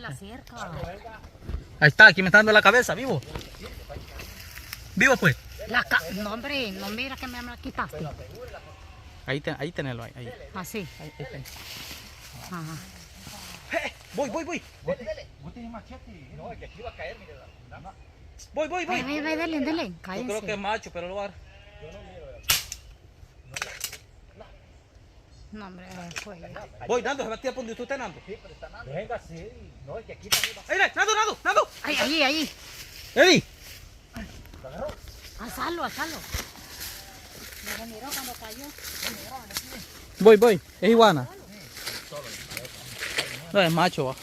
venga cerca. Ahí está, aquí me está dando la cabeza, vivo. Vivo pues. No, hombre, no mira que me la quitaste. Ahí tenelo, ahí. Así. Ahí ten. Ajá. Voy. ¿Vos tenés machete? No, es que aquí va a caer, mire. Voy. Ve, dele, Yo cállense. creo que es macho, pero lo va a... No, hombre, fue. Voy, Nando, se va a tirar por donde usted está, Nando. Sí, pero está Nando. Venga, sí. No, es que aquí también va. ¡Ahí, Nando! Ahí. ¡Eddie! Alzalo. Me miró cuando cayó. Voy. Es iguana. No, es macho, va.